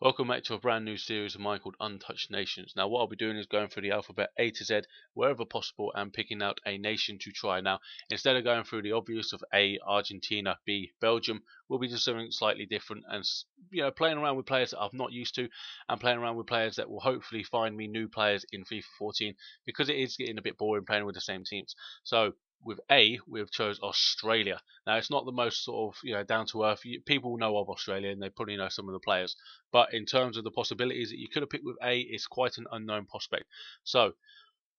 Welcome back to a brand new series of mine called Untouched Nations. Now what I'll be doing is going through the alphabet A to Z wherever possible and picking out a nation to try. Now instead of going through the obvious of A, Argentina, B, Belgium, we'll be just something slightly different and playing around with players that I've not used to and playing around with players that will hopefully find me new players in FIFA 14 because it is getting a bit boring playing with the same teams. So with A, we've chose Australia. Now it's not the most sort of down to earth. People know of Australia and they probably know some of the players, but in terms of the possibilities that you could have picked with A, it's quite an unknown prospect. So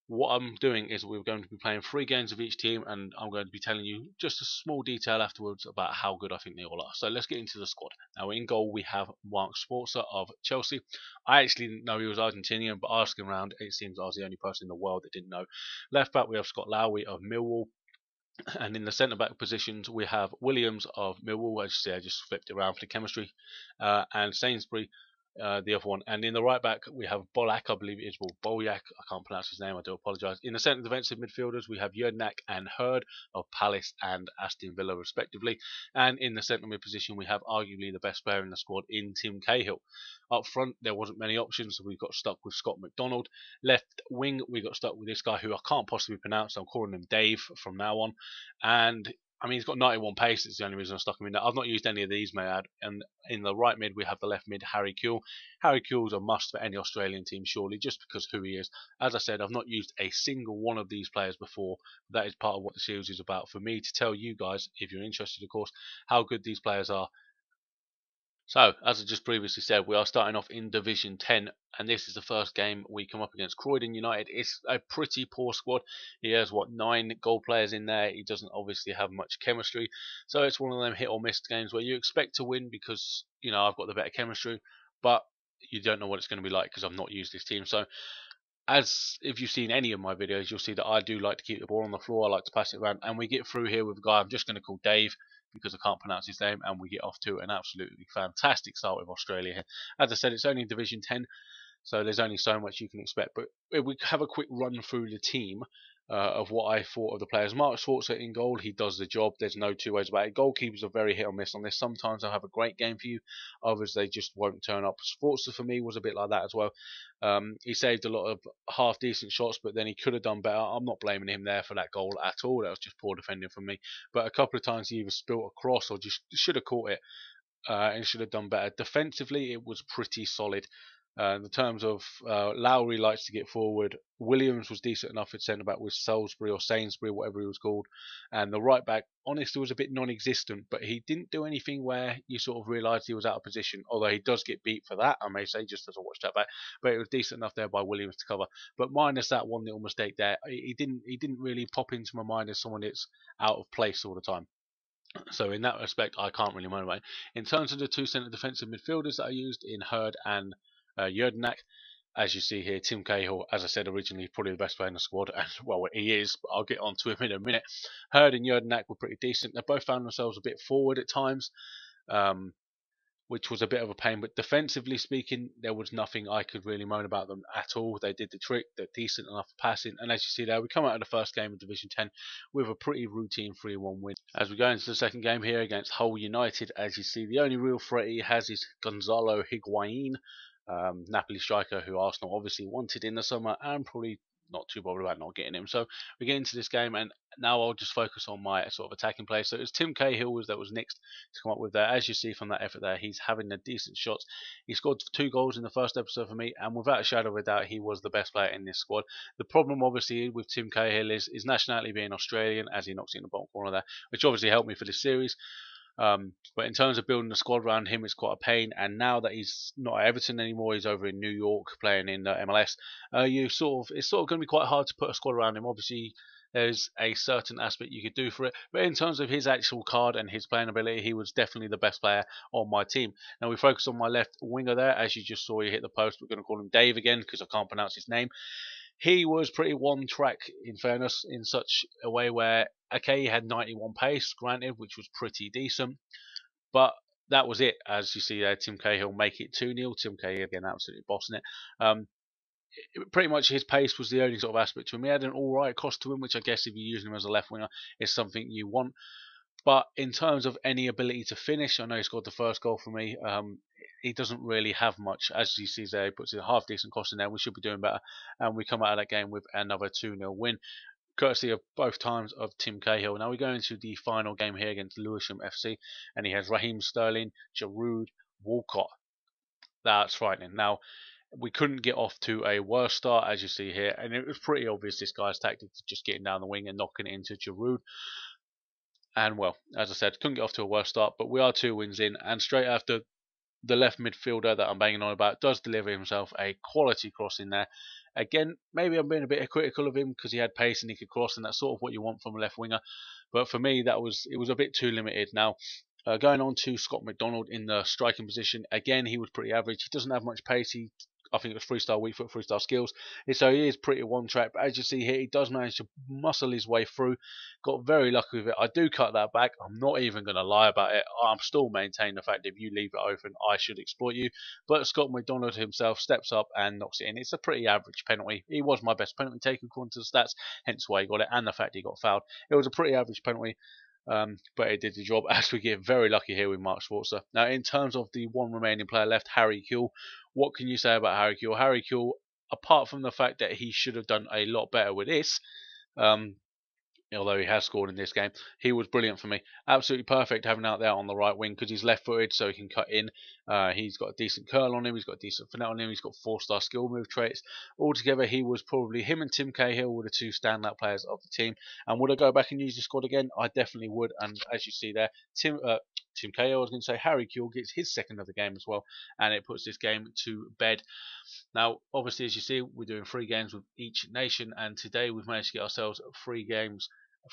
what I'm doing is we're going to be playing 3 games of each team, and I'm going to be telling you just a small detail afterwards about how good I think they all are. So let's get into the squad. Now in goal we have Mark Schwarzer of Chelsea. I actually didn't know he was Argentinian, but asking around it seems I was the only person in the world that didn't know. Left back we have Scott Lowry of Millwall. And in the centre back positions, we have Williams of Millwall. As you see, I just flipped it around for the chemistry, and Sainsbury, the other one. And in the right back, we have Bolak, I believe it is, well, Bolyak. I can't pronounce his name. I do apologise. In the centre defensive midfielders, we have Uedenach and Hurd of Palace and Aston Villa, respectively. And in the centre mid position, we have arguably the best player in the squad in Tim Cahill. Up front, there wasn't many options, so we got stuck with Scott McDonald. Left wing, we got stuck with this guy who I can't possibly pronounce. So I'm calling him Dave from now on. And I mean, he's got 91 pace. It's the only reason I stuck him in there. I've not used any of these, may I add. And in the right mid, we have the left mid, Harry Kewell. Harry Kewell's a must for any Australian team, surely, just because who he is. As I said, I've not used a single one of these players before. That is part of what the series is about, for me to tell you guys, if you're interested, of course, how good these players are. So, as I just previously said, we are starting off in Division 10, and this is the first game we come up against Croydon United. It's a pretty poor squad. He has, 9 goal players in there. He doesn't obviously have much chemistry. So it's one of them hit or miss games where you expect to win because, I've got the better chemistry, but you don't know what it's going to be like because I've not used this team. So, as if you've seen any of my videos, you'll see that I do like to keep the ball on the floor. I like to pass it around, and we get through here with a guy I'm just going to call Dave because I can't pronounce his name, and we get off to an absolutely fantastic start with Australia here. As I said, it's only Division 10, so there's only so much you can expect. But if we have a quick run through the team of what I thought of the players. Mark Schwarzer in goal, he does the job. There's no two ways about it. Goalkeepers are very hit or miss on this. Sometimes they'll have a great game for you, others they just won't turn up. Schwarzer for me was a bit like that as well. He saved a lot of half decent shots, but then he could have done better. I'm not blaming him there for that goal at all. That was just poor defending from me. But a couple of times he either spilt across or just should have caught it. And should have done better. Defensively, it was pretty solid. In terms of Lowry likes to get forward. Williams was decent enough at centre back with Salisbury or Sainsbury, whatever he was called. And the right back, honestly, was a bit non-existent, but he didn't do anything where you sort of realised he was out of position. Although he does get beat for that, I may say, just as I watched that back. But it was decent enough there by Williams to cover. But minus that one little mistake there, he didn't really pop into my mind as someone that's out of place all the time. So in that respect, I can't really motivate. In terms of the 2 centre defensive midfielders that I used in Hurd and Uedenach, as you see here, Tim Cahill, as I said originally, probably the best player in the squad, and well, he is, but I'll get on to him in a minute. Hurd and Uedenach were pretty decent. They both found themselves a bit forward at times, which was a bit of a pain, but defensively speaking, there was nothing I could really moan about them at all. They did the trick, they're decent enough for passing, and as you see there, we come out of the first game of Division 10 with a pretty routine 3-1 win. As we go into the second game here against Hull United, as you see, the only real threat he has is Gonzalo Higuain, Napoli striker who Arsenal obviously wanted in the summer and probably not too bothered about not getting him. So we get into this game, and now I'll just focus on my sort of attacking play. So it was Tim Cahill that was next to come up with there. As you see from that effort there, he's having the decent shots. He scored 2 goals in the first episode for me, and without a shadow of a doubt, he was the best player in this squad. The problem obviously with Tim Cahill is his nationality being Australian, as he knocks in the bottom corner there, which obviously helped me for this series. But in terms of building a squad around him, it's quite a pain. And now that he's not at Everton anymore, he's over in New York playing in MLS. It's sort of going to be quite hard to put a squad around him. Obviously, there's a certain aspect you could do for it, but in terms of his actual card and his playing ability, he was definitely the best player on my team. Now we focus on my left winger there, as you just saw. He hit the post. We're going to call him Dave again because I can't pronounce his name. He was pretty one track, in fairness, in such a way where, okay, he had 91 pace, granted, which was pretty decent, but that was it. As you see there, Tim Cahill make it 2-0. Tim Cahill, again, absolutely bossing it. Pretty much his pace was the only sort of aspect to him. He had an alright cost to him, which I guess if you're using him as a left winger is something you want. But in terms of any ability to finish, I know he scored the first goal for me. He doesn't really have much. As you see there, he puts a half decent cross in there. We should be doing better. And we come out of that game with another 2-0 win, courtesy of both times of Tim Cahill. Now we go into the final game here against Lewisham FC, and he has Raheem Sterling, Giroud, Walcott. That's frightening. Now, we couldn't get off to a worse start, as you see here, and it was pretty obvious this guy's tactic of just getting down the wing and knocking it into Giroud. And well, as I said, couldn't get off to a worse start, but we are 2 wins in, and straight after, the left midfielder that I'm banging on about does deliver himself a quality cross in there. Again, maybe I'm being a bit critical of him because he had pace and he could cross, and that's sort of what you want from a left winger. But for me, it was a bit too limited. Now, going on to Scott McDonald in the striking position, again, he was pretty average. He doesn't have much pace. I think it was freestyle weak foot, freestyle skills. So he is pretty one track. But as you see here, he does manage to muscle his way through. Got very lucky with it. I do cut that back. I'm not even going to lie about it. I'm still maintaining the fact that if you leave it open, I should exploit you. But Scott McDonald himself steps up and knocks it in. It's a pretty average penalty. He was my best penalty taker according to the stats, hence why he got it, and the fact he got fouled. It was a pretty average penalty. But it did the job, as we get very lucky here with Mark Schwarzer. Now, in terms of the one remaining player left, Harry Kewell, what can you say about Harry Kewell? Harry Kewell, apart from the fact that he should have done a lot better with this, although he has scored in this game, he was brilliant for me. Absolutely perfect having out there on the right wing because he's left-footed, so he can cut in. He's got a decent curl on him. He's got a decent finesse on him. He's got 4-star skill move traits. Altogether, he was probably, him and Tim Cahill were the 2 standout players of the team. And would I go back and use the squad again? I definitely would. And as you see there, Tim Cahill, I was going to say, Harry Kewell gets his second of the game as well, and it puts this game to bed. Now, obviously, as you see, we're doing 3 games with each nation, and today we've managed to get ourselves 3 games,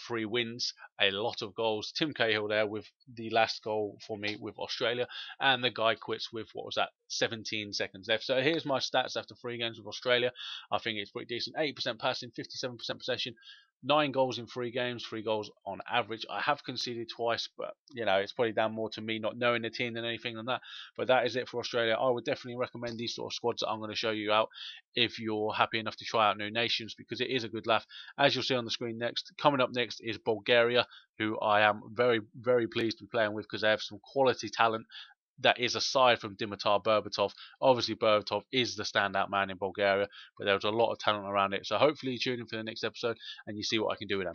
3 wins, a lot of goals. Tim Cahill there with the last goal for me with Australia, and the guy quits with, what was that, 17 seconds left. So here's my stats after 3 games with Australia. I think it's pretty decent. 8% passing, 57% possession, 9 goals in 3 games, 3 goals on average. I have conceded twice, but you know, it's probably down more to me not knowing the team than anything than that. But that is it for Australia. I would definitely recommend these sort of squads that I'm going to show you out if you're happy enough to try out new nations, because it is a good laugh. As you'll see on the screen next, coming up next is Bulgaria, who I am very, very pleased to be playing with because they have some quality talent that is aside from Dimitar Berbatov. Obviously, Berbatov is the standout man in Bulgaria, but there was a lot of talent around it. So hopefully you tune in for the next episode and you see what I can do with them.